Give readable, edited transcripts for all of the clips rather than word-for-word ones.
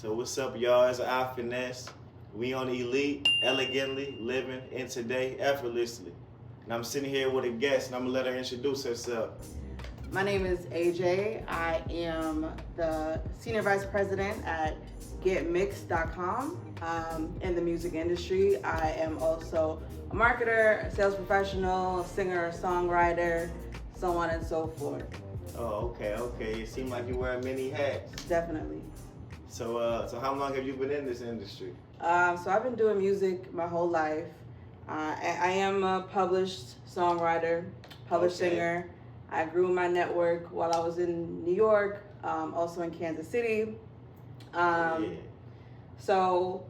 So what's up, y'all? It's I Finesse. We on Elite, elegantly living in today effortlessly. And I'm sitting here with a guest, and I'm gonna let her introduce herself. My name is AyJay. I am the Senior Vice President at GetMXD.com in the music industry. I am also a marketer, a sales professional, singer, songwriter, so on and so forth. Oh, okay. It seems like you wear many hats. Definitely. So how long have you been in this industry? So I've been doing music my whole life. I am a published songwriter, published singer. I grew my network while I was in New York, also in Kansas City. So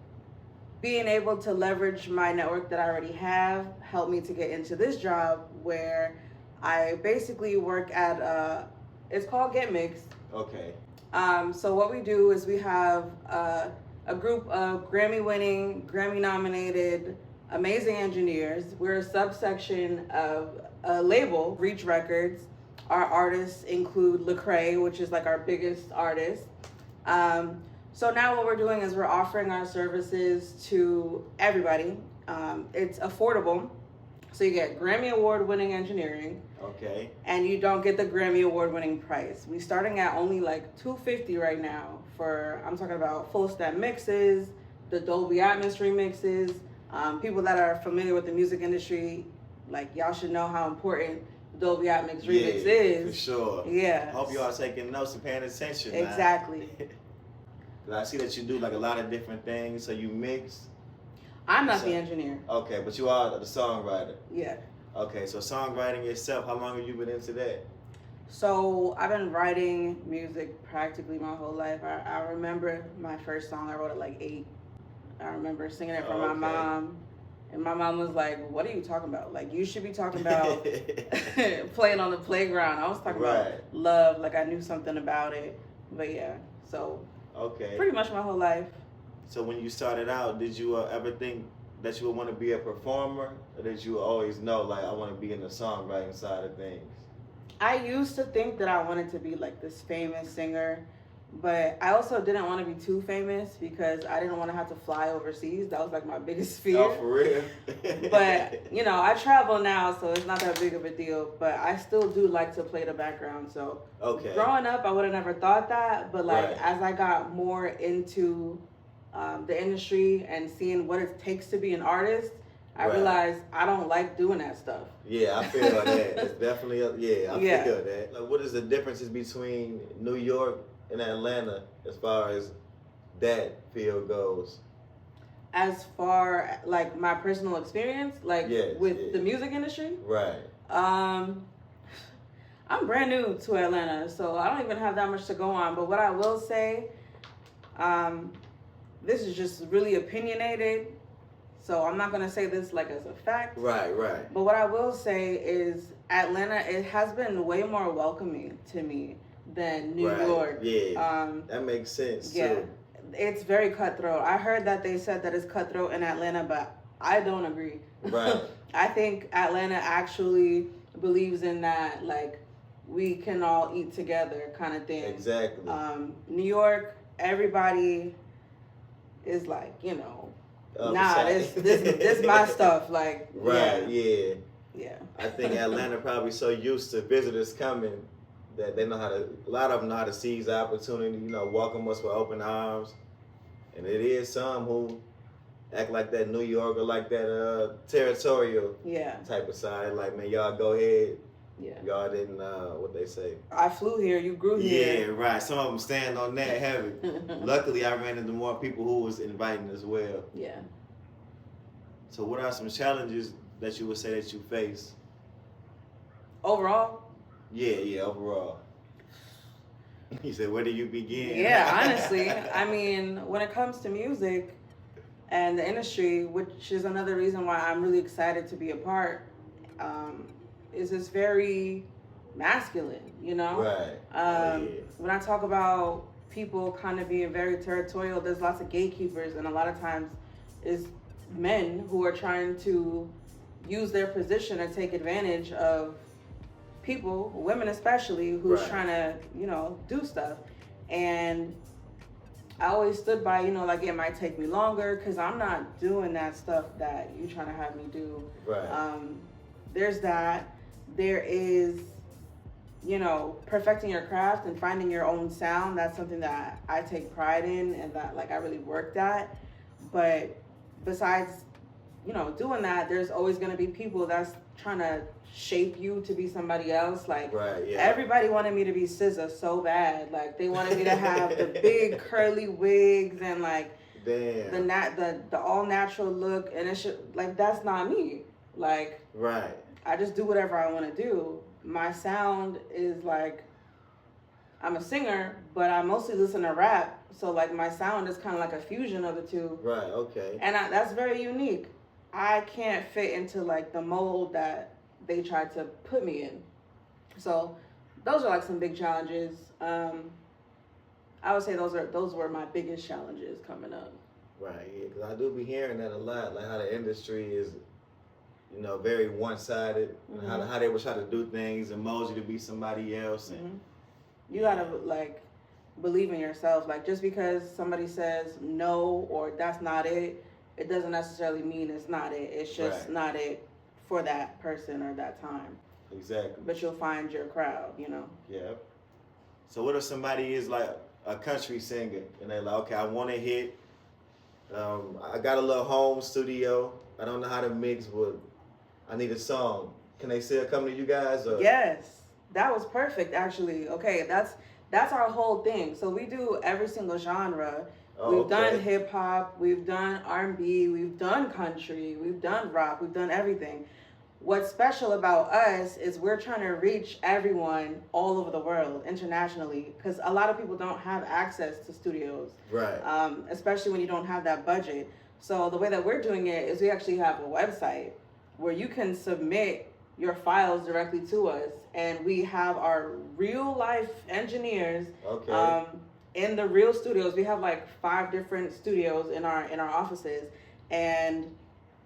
being able to leverage my network that I already have helped me to get into this job where I basically work at, it's called GetMXD. Okay. So what we do is we have a group of Grammy-winning, Grammy-nominated, amazing engineers. We're a subsection of a label, Reach Records. Our artists include Lecrae, which is like our biggest artist. So now what we're doing is we're offering our services to everybody. It's affordable. So you get Grammy Award-winning engineering. Okay. And you don't get the Grammy Award-winning price. We're starting at only like $250 right now for, I'm talking about full step mixes, the Dolby Atmos remixes. People that are familiar with the music industry, like y'all should know how important Dolby Atmos remix is. For sure. Yeah. I hope you all taking notes and paying attention. Exactly. I see that you do like a lot of different things. So you mix. I'm not the engineer. Okay, but you are the songwriter. Yeah. Okay, so songwriting itself, how long have you been into that? So I've been writing music practically my whole life. I remember my first song, I wrote at like 8. I remember singing it for my mom. And my mom was like, what are you talking about? Like, you should be talking about playing on the playground. I was talking about love, like I knew something about it. But yeah, so pretty much my whole life. So when you started out, did you ever think that you would want to be a performer? Or did you always know, like, I want to be in the songwriting side of things? I used to think that I wanted to be like this famous singer. But I also didn't want to be too famous because I didn't want to have to fly overseas. That was like my biggest fear. Oh, for real? But, you know, I travel now, so it's not that big of a deal. But I still do like to play the background. So growing up, I would have never thought that. But, like, as I got more into the industry and seeing what it takes to be an artist, I realized I don't like doing that stuff. Yeah, I feel that. It's definitely, I feel that. Like, what is the differences between New York in Atlanta as far as that field goes? As far like my personal experience, like with the music industry? Right. I'm brand new to Atlanta, so I don't even have that much to go on. But what I will say, this is just really opinionated, so I'm not gonna say this like as a fact. Right. But what I will say is Atlanta, it has been way more welcoming to me than New York. Yeah, that makes sense too. It's very cutthroat. I heard that they said that it's cutthroat in Atlanta, but I don't agree. Right. I think Atlanta actually believes in that, like, we can all eat together kind of thing. Exactly. New York, everybody is like, you know, nah, this my stuff. Like, yeah. I think Atlanta probably so used to visitors coming that they know how to, a lot of them know how to seize the opportunity, you know, welcome us with open arms. And it is some who act like that New York or like that territorial type of side. Like, man, y'all go ahead. Yeah. Y'all didn't, what they say. I flew here, you grew here. Yeah, right. Some of them stand on that heavy. Luckily, I ran into more people who was inviting as well. Yeah. So what are some challenges that you would say that you face? Overall? Yeah, overall. You said, where do you begin? Yeah, honestly. I mean, when it comes to music and the industry, which is another reason why I'm really excited to be a part, is it's very masculine, you know? Right. When I talk about people kind of being very territorial, there's lots of gatekeepers, and a lot of times it's men who are trying to use their position to take advantage of people, women especially, who's trying to, you know, do stuff. And I always stood by, you know, like it might take me longer because I'm not doing that stuff that you trying to have me do. Right. There's that. There is, you know, perfecting your craft and finding your own sound. That's something that I take pride in and that like I really worked at. But besides, you know, doing that, there's always going to be people that's trying to shape you to be somebody else. Like, right, yeah. Everybody wanted me to be SZA so bad. Like, they wanted me to have the big curly wigs and like Damn. the all natural look, and it should like that's not me. Like, right. I just do whatever I want to do. My sound is like, I'm a singer, but I mostly listen to rap. So like my sound is kind of like a fusion of the two. Right. Okay. And that's very unique. I can't fit into like the mold that they tried to put me in. So those are like some big challenges. I would say those were my biggest challenges coming up. Right. Yeah, because I do be hearing that a lot, like how the industry is, you know, very one-sided. Mm-hmm. How they would try to do things and mold you to be somebody else. And mm-hmm. You gotta like believe in yourself. Like just because somebody says no or that's not it, it doesn't necessarily mean it's not it. It's just not it for that person or that time. Exactly. But you'll find your crowd, you know. Yeah. So what if somebody is like a country singer and they're like, okay, I want to hit. I got a little home studio. I don't know how to mix, but I need a song. Can they still come to you guys? Or? Yes, that was perfect actually. Okay, that's our whole thing. So we do every single genre. We've done hip hop, we've done R&B, we've done country, we've done rock, we've done everything. What's special about us is we're trying to reach everyone all over the world internationally because a lot of people don't have access to studios. Right. Especially when you don't have that budget. So the way that we're doing it is we actually have a website where you can submit your files directly to us, and we have our real life engineers in the real studios. We have like 5 different studios in our offices, and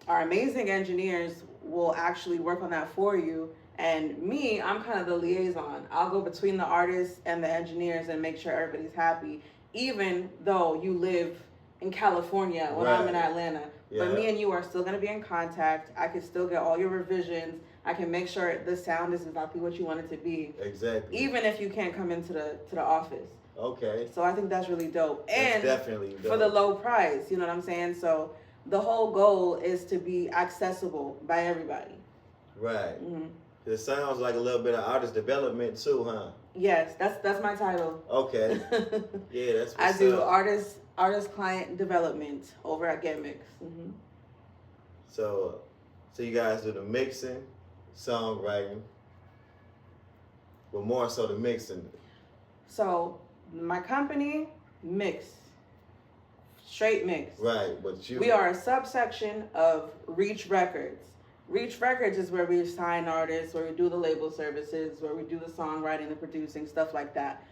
our amazing engineers will actually work on that for you. And me, I'm kind of the liaison. I'll go between the artists and the engineers and make sure everybody's happy, even though you live in California when I'm in Atlanta. Yeah. But me and you are still going to be in contact. I can still get all your revisions. I can make sure the sound is exactly what you want it to be. Exactly. Even if you can't come into the office. Okay. So I think that's really dope. That's definitely dope. For the low price, you know what I'm saying? So the whole goal is to be accessible by everybody. Right. Mm-hmm. It sounds like a little bit of artist development too, huh? Yes, that's my title. Okay. Yeah, that's what's I do up. artist client development over at GetMX. Mm-hmm. So you guys do the mixing, songwriting, but more so the mixing. So my company mix. Straight mix. Right, but we are a subsection of Reach Records. Reach Records is where we sign artists, where we do the label services, where we do the songwriting, the producing, stuff like that.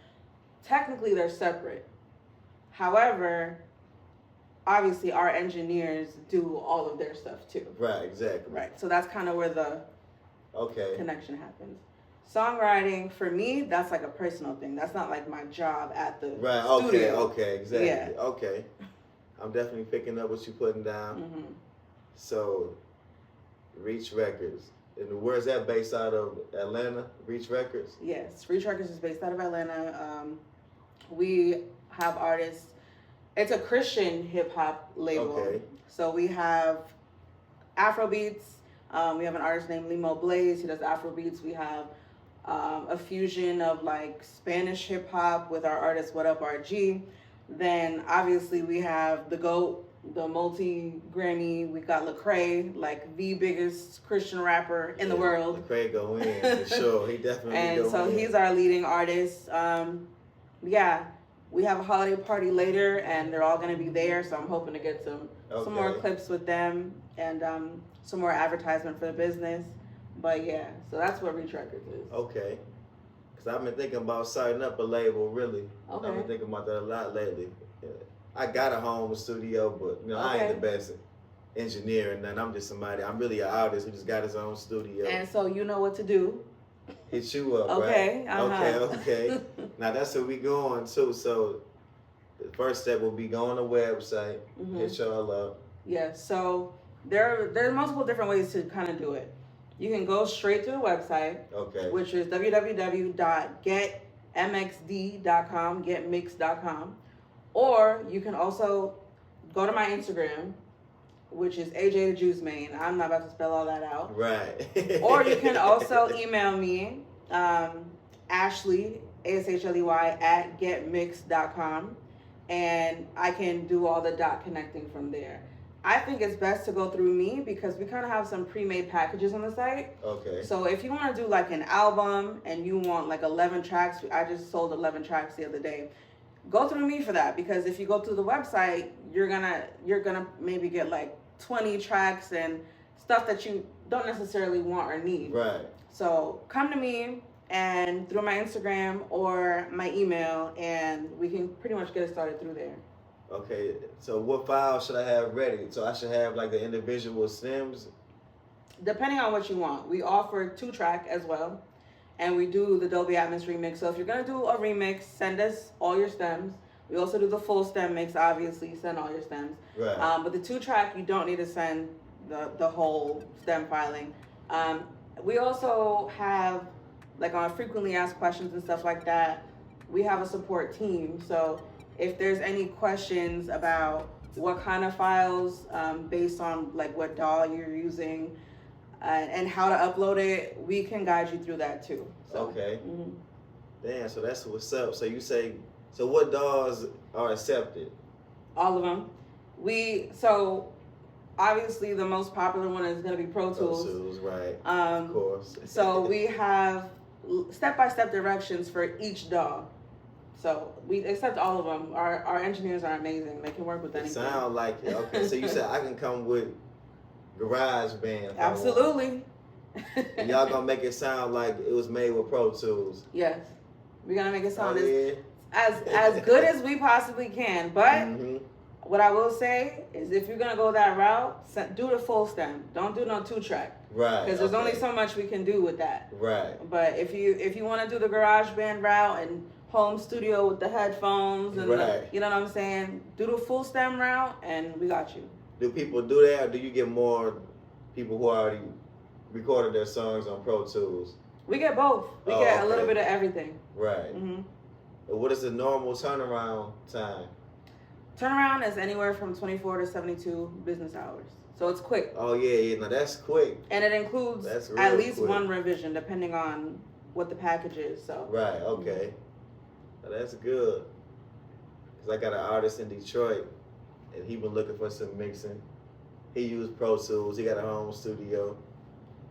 Technically, they're separate. However, obviously, our engineers do all of their stuff too. Right, exactly. Right, so that's kind of where the connection happens. Songwriting, for me, that's like a personal thing. That's not like my job at the studio. Okay, exactly. Yeah. Okay. I'm definitely picking up what you're putting down. Mm-hmm. So, Reach Records. And where's that based out of? Atlanta? Reach Records? Yes, Reach Records is based out of Atlanta. We have artists. It's a Christian hip hop label. Okay. So we have Afrobeats. We have an artist named Limo Blaze. He does Afrobeats. We have a fusion of like Spanish hip hop with our artist What Up RG. Then obviously we have the GOAT, the multi-Grammy. We got Lecrae, like the biggest Christian rapper in the world. Lecrae go in, for sure. He definitely and so he's our leading artist. We have a holiday party later, and they're all going to be there. So I'm hoping to get some more clips with them and some more advertisement for the business. But yeah, so that's what Reach Records is. Okay. I've been thinking about starting up a label, really. Okay. I've been thinking about that a lot lately. Yeah. I got a home studio, but I ain't the best engineer and then I'm just somebody, I'm really an artist who just got his own studio. And so you know what to do. Hit you up, okay, right? Okay. Now that's where we going too. So the first step will be go on the website, hit y'all up. Yeah, so there's multiple different ways to kind of do it. You can go straight to the website, which is www.getmxd.com, getmix.com. Or you can also go to my Instagram, which is AyJay the Juice Main. I'm not about to spell all that out. Right. Or you can also email me, Ashley, ASHLEY, at getmix.com. And I can do all the dot connecting from there. I think it's best to go through me because we kind of have some pre-made packages on the site. Okay. So if you want to do like an album and you want like 11 tracks, I just sold 11 tracks the other day. Go through me for that, because if you go through the website, you're gonna maybe get like 20 tracks and stuff that you don't necessarily want or need. Right. So come to me and through my Instagram or my email, and we can pretty much get it started through there. Okay, so what file should I have ready? So I should have like the individual stems? Depending on what you want. We offer 2-track as well, and we do the Dolby Atmos remix. So if you're gonna do a remix, send us all your stems. We also do the full stem mix, obviously, send all your stems. Right. But the 2-track, you don't need to send the whole stem filing. We also have, like on frequently asked questions and stuff like that, we have a support team. So if there's any questions about what kind of files, based on like what DAW you're using, and how to upload it, we can guide you through that too. So, okay. Damn, so that's what's up. So you say, so what DAWs are accepted? All of them. So obviously the most popular one is going to be Pro Tools. Pro Tools, right. Of course. So we have step-by-step directions for each DAW. So we accept all of them. Our engineers are amazing. They can work with anything. Sound like it. Okay, so you said I can come with GarageBand. Absolutely. And y'all gonna make it sound like it was made with Pro Tools. Yes. We're gonna make it sound as good as we possibly can. But what I will say is, if you're gonna go that route, do the full stem. Don't do no 2-track. Right. Because there's only so much we can do with that. Right. But if you want to do the GarageBand route and home studio with the headphones and you know what I'm saying, do the full stem route and we got you. Do people do that, or do you get more people who already recorded their songs on Pro Tools? We get both. We get a little bit of everything. Right. What is the normal turnaround time? Turnaround is anywhere from 24 to 72 business hours. So it's quick. Oh, yeah, no, that's quick. And it includes at least one revision, depending on what the package is. So. Right, okay. Well, that's good. Because I got an artist in Detroit, and he been looking for some mixing. He used Pro Tools. He got a home studio.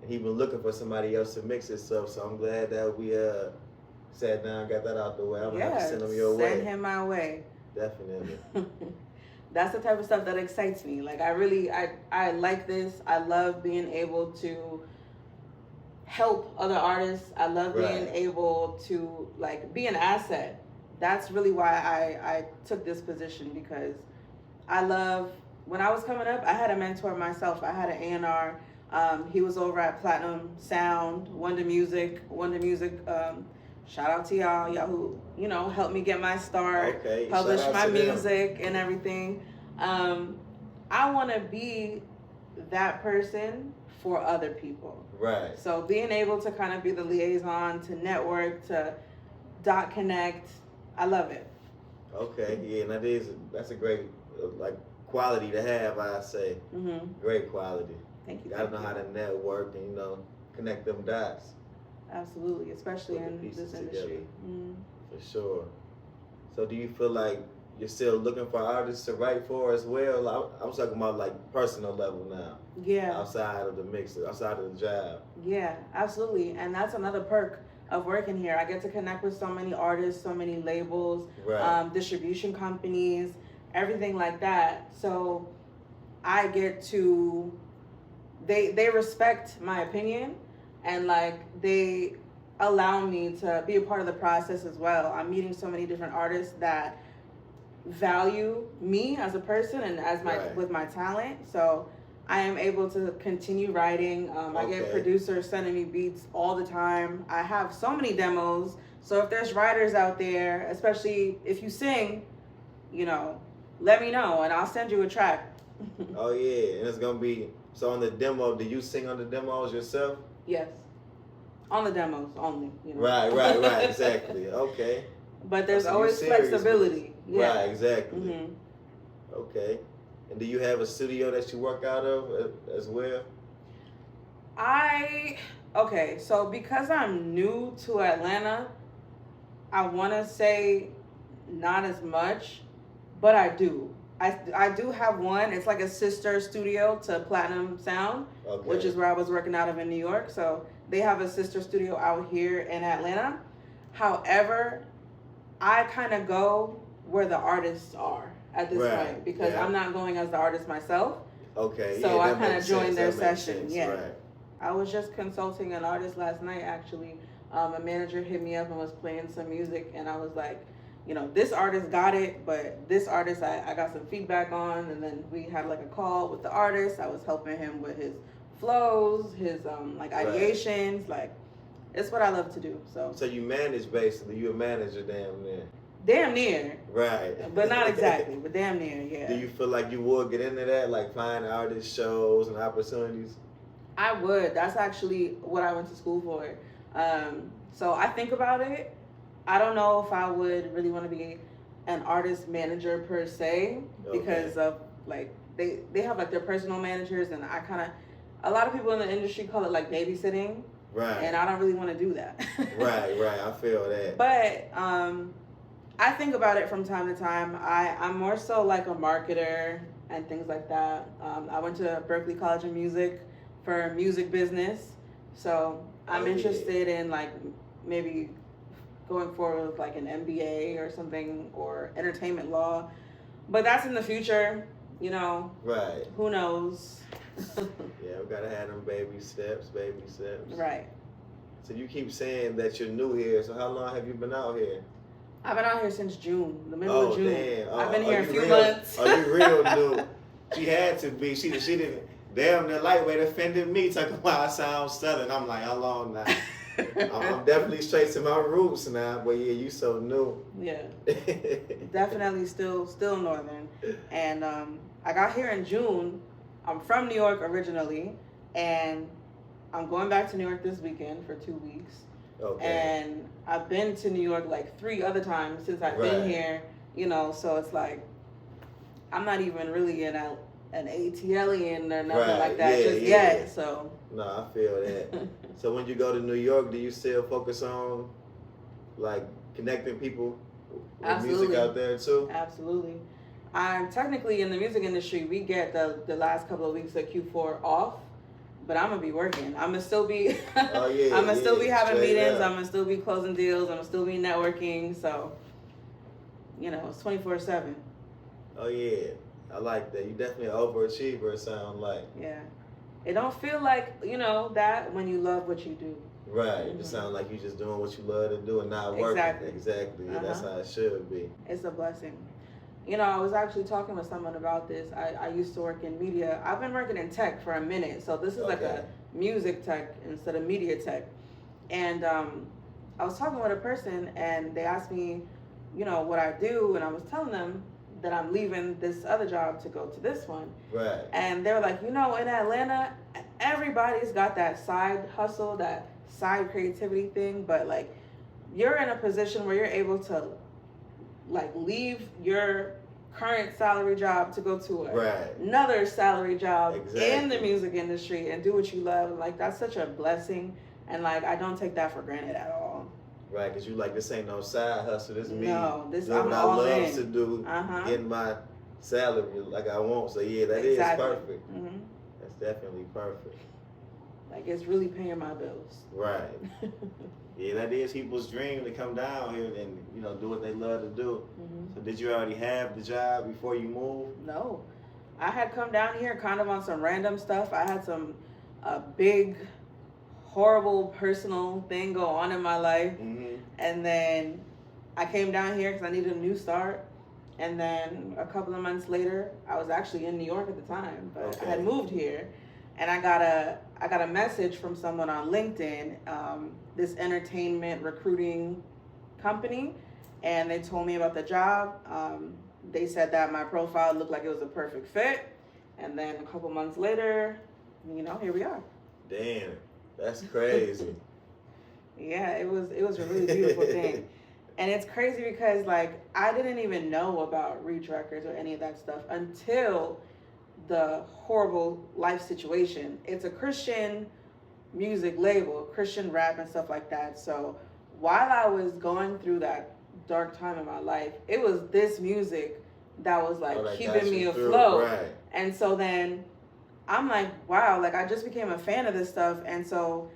And he been looking for somebody else to mix his stuff. So I'm glad that we sat down, got that out the way. I'm going to have to send him your way. Send him my way. Definitely. That's the type of stuff that excites me. Like I like this. I love being able to help other artists. I love being able to like be an asset. That's really why I took this position, because I love, when I was coming up, I had a mentor myself. I had an A&R. He was over at Platinum Sound, Wonder Music. Shout out to y'all who, helped me get my start, publish my music and everything. I want to be that person for other people. Right. So being able to kind of be the liaison, to network, to dot connect, I love it. Okay, yeah, and that's a great quality to have, I say. Great quality. Thank you. Gotta know how to network and connect them dots. Absolutely, especially in this industry. For sure. So do you feel like you're still looking for artists to write for as well? I'm talking about like personal level now. Yeah. Outside of the mix, outside of the job. Yeah, absolutely. And that's another perk of working here. I get to connect with so many artists, so many labels, distribution companies, everything like that. So I get to, they respect my opinion, and they allow me to be a part of the process as well. I'm meeting so many different artists that value me as a person and as with my talent. So I am able to continue writing. I get producers sending me beats all the time. I have so many demos. So if there's writers out there, especially if you sing, let me know and I'll send you a track. Oh yeah, and it's gonna be so on the demo. Do you sing on the demos yourself? Yes, on the demos only. Right, exactly. Okay. But there's always flexibility. Yeah. Right, exactly. Okay. And do you have a studio that you work out of as well? Okay, so because I'm new to Atlanta, I want to say not as much, but I do. I do have one. It's like a sister studio to Platinum Sound, which is where I was working out of in New York. So they have a sister studio out here in Atlanta. However, I kind of go where the artists are at this point because I'm not going as the artist myself. Okay. So I kind of joined their session. Yeah. Right. I was just consulting an artist last night, actually. A manager hit me up and was playing some music, and I was like, this artist got it, but this artist I got some feedback on, and then we had like a call with the artist. I was helping him with his flows, his ideations. Like, it's what I love to do. So you manage basically. You a manager, damn near. Damn near. Right. But not exactly, but damn near, yeah. Do you feel like you would get into that, like find artist shows and opportunities? I would. That's actually what I went to school for. So I think about it. I don't know if I would really want to be an artist manager per se because of like they have like their personal managers, and a lot of people in the industry call it like babysitting. Right. And I don't really want to do that. Right. I feel that. But I think about it from time to time. I'm more so like a marketer and things like that. I went to Berklee College of Music for music business, so I'm interested in like maybe going forward with like an MBA or something, or entertainment law, but that's in the future, Right. Who knows? Yeah, we gotta have them baby steps. Right. So you keep saying that you're new here. So how long have you been out here? I've been out here since June, the middle of June. Damn. I've been here a few months. Oh, you real new. She had to be. She didn't. Damn, the lightweight offended me talking about I sound Southern. I'm like, how long now? I'm definitely straight to my roots now, but yeah, you so new. Yeah, definitely still Northern. And I got here in June. I'm from New York originally, and I'm going back to New York this weekend for 2 weeks. Okay. And I've been to New York like 3 other times since I've been here, so it's like I'm not even really an ATLian or nothing like that yet. So no, I feel that. So when you go to New York, do you still focus on like connecting people with music out there too? Absolutely. I'm technically in the music industry. We get the last couple of weeks of Q4 off, but I'm gonna be working. I'm gonna still be. I'm gonna still be having meetings. I'm gonna still be closing deals. I'm gonna still be networking. So, it's 24/7. Oh yeah. I like that. You definitely an overachiever, it sounds like. Yeah. It don't feel like, that when you love what you do. Right. It sounds like you just doing what you love to do and not working. Exactly. That's how it should be. It's a blessing. I was actually talking with someone about this. I used to work in media. I've been working in tech for a minute. So this is like a music tech instead of media tech. And I was talking with a person, and they asked me, what I do. And I was telling them that I'm leaving this other job to go to this one. Right. And they were like, in Atlanta, everybody's got that side hustle, that side creativity thing, but like you're in a position where you're able to like leave your current salary job to go to another salary job in the music industry and do what you love. Like that's such a blessing, and like I don't take that for granted at all. Right, because you like, this ain't no side hustle. This me. No, this doing I'm what all I love in. to do, getting my salary like I want. So yeah, that is perfect. Mm-hmm. That's definitely perfect. Like it's really paying my bills. Right. Yeah, that is people's dream to come down here and do what they love to do. Mm-hmm. So did you already have the job before you moved? No, I had come down here kind of on some random stuff. I had some big, horrible personal thing go on in my life, and then I came down here because I needed a new start. And then a couple of months later, I was actually in New York at the time, but I had moved here, and I got a message from someone on LinkedIn, this entertainment recruiting company, and they told me about the job. They said that my profile looked like it was a perfect fit. And then a couple months later, here we are. Damn, that's crazy. Yeah, it was a really beautiful thing. And it's crazy because like I didn't even know about Reach Records or any of that stuff until the horrible life situation. It's a Christian music label, Christian rap and stuff like that. So while I was going through that dark time in my life, it was this music that was like keeping me afloat. Right. And so then I'm like, wow, like I just became a fan of this stuff. And so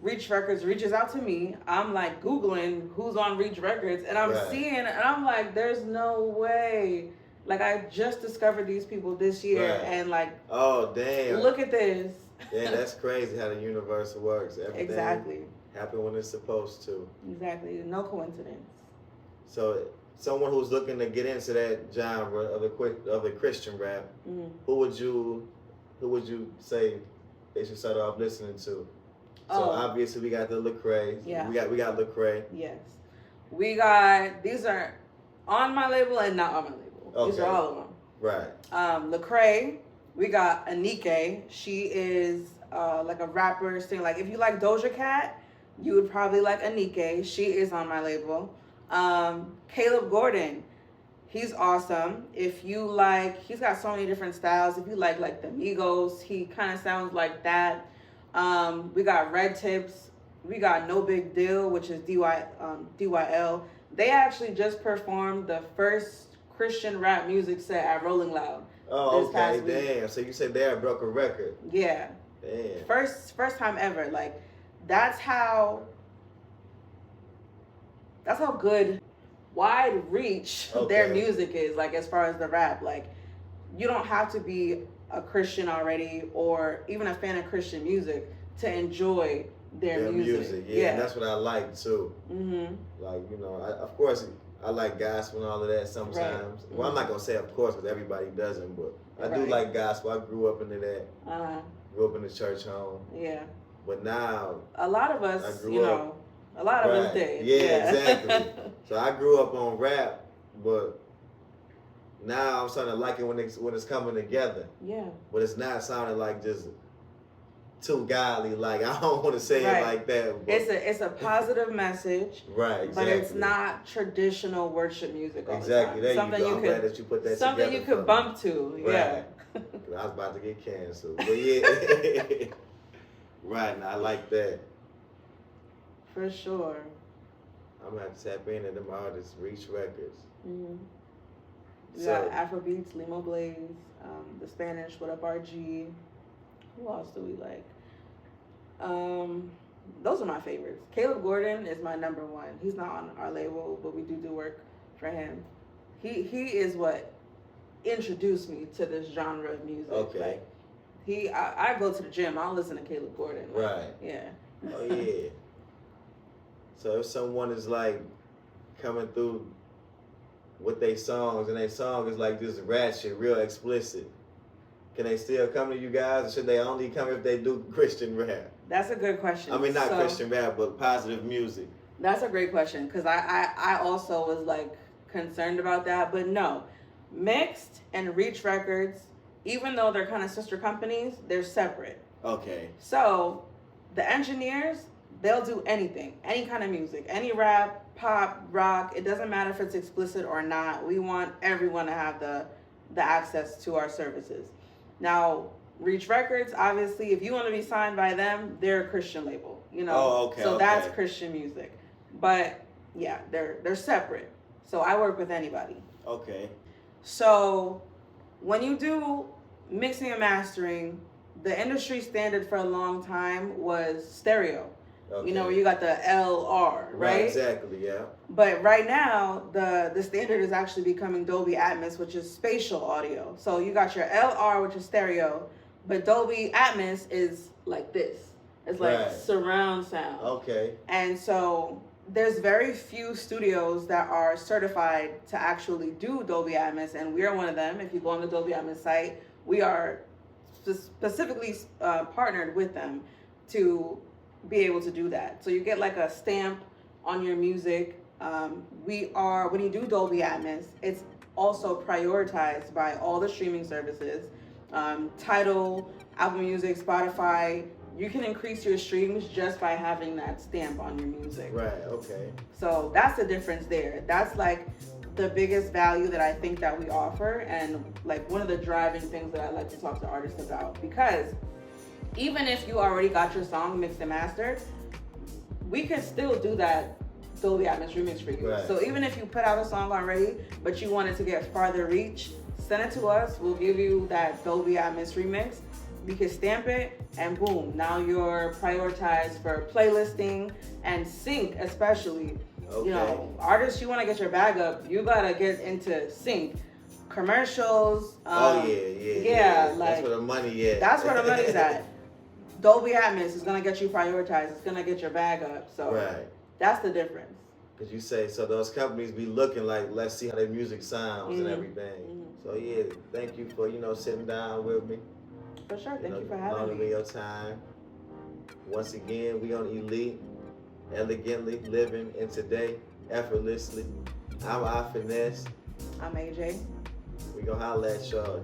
Reach Records reaches out to me. I'm like Googling who's on Reach Records, and I'm seeing, and I'm like, there's no way. Like I just discovered these people this year, and like, oh damn, look at this. Yeah, that's crazy how the universe works. Everything exactly happen when it's supposed to. Exactly, no coincidence. So, someone who's looking to get into that genre of the Christian rap, who would you say they should start off listening to? So obviously we got the Lecrae. Yeah. We got Lecrae. Yes. These are on my label and not on my label. Okay. These are all of them. Right. Lecrae. We got Anike. She is like a rapper singer. Like if you like Doja Cat, you would probably like Anike. She is on my label. Caleb Gordon. He's awesome. If you like, he's got so many different styles. If you like the Migos, he kind of sounds like that. We got Red Tips. We got No Big Deal, which is DYL. They actually just performed the first Christian rap music set at Rolling Loud. Oh, okay, damn. So you said they broke a record. Yeah. Damn. First time ever. Like, that's how good, wide reach their music is, like, as far as the rap. Like, you don't have to be a Christian already or even a fan of Christian music to enjoy their music. Yeah, and that's what I like too. Mm-hmm. Like, of course I like gospel and all of that sometimes. Right. Well, I'm not gonna say of course because everybody doesn't, but I do like gospel. I grew up into that. Grew up in the church home. Yeah. But now a lot of us, a lot of us did. Yeah, exactly. So I grew up on rap, but now I'm starting to like it when it's coming together. Yeah. But it's not sounding like just too godly. Like I don't want to say it like that. But it's a positive message. Right. Exactly. But it's not traditional worship music. Exactly. There something you go. I'm glad that you put that something together. You could bump to. Right. Yeah. I was about to get canceled, but yeah. Right. And I like that. For sure. I'm gonna have to tap into them artists. Reach Records. Mm-hmm. We got Afrobeats, Limo Blaze, the Spanish, What Up RG. Who else do we like? Those are my favorites. Caleb Gordon is my number one. He's not on our label, but we do work for him. He is what introduced me to this genre of music. Okay. Like, I go to the gym. I'll listen to Caleb Gordon. Like, right. Yeah. Oh yeah. So if someone is like coming through with their songs and their song is like just ratchet, real explicit, can they still come to you guys, or should they only come if they do Christian rap? That's a good question. I mean, not Christian rap, but positive music. That's a great question, because I also was like concerned about that, but no. Mixed and Reach Records, even though they're kind of sister companies, they're separate. Okay. So the engineers, they'll do anything, any kind of music, any rap, pop, rock. It doesn't matter if it's explicit or not. We want everyone to have the access to our services. Now, Reach Records, obviously, if you want to be signed by them, they're a Christian label, Oh, okay. So that's Christian music. But yeah, they're separate. So I work with anybody. Okay. So when you do mixing and mastering, the industry standard for a long time was stereo. Okay. Where you got the LR, right? Exactly, yeah. But right now, the standard is actually becoming Dolby Atmos, which is spatial audio. So you got your LR, which is stereo, but Dolby Atmos is like this. It's like surround sound. Okay. And so there's very few studios that are certified to actually do Dolby Atmos, and we're one of them. If you go on the Dolby Atmos site, we are specifically partnered with them to be able to do that. So you get like a stamp on your music. When you do Dolby Atmos, it's also prioritized by all the streaming services. Tidal, Apple Music, Spotify. You can increase your streams just by having that stamp on your music. Right, okay. So that's the difference there. That's like the biggest value that I think that we offer, and like one of the driving things that I like to talk to artists about. Because even if you already got your song mixed and mastered, we can still do that Dolby Atmos remix for you. Right. So even if you put out a song already, but you wanted to get farther reach, send it to us. We'll give you that Dolby Atmos remix. We can stamp it, and boom, now you're prioritized for playlisting and sync, especially. Okay. You know, artists, you want to get your bag up, you gotta get into sync. Commercials. Yeah, like that's where the money is. That's where the money's at. Dolby Atmos is gonna get you prioritized. It's gonna get your bag up. So right. That's the difference. Because you say, so those companies be looking like, let's see how their music sounds and Mhm. everything. Mhm. So yeah, thank you for, sitting down with me. For sure. Thank you for having loaning me. me your time. Once again, we on Elite, elegantly living in today, effortlessly. I'm Finesse. I'm AyJay. We gonna holla at y'all.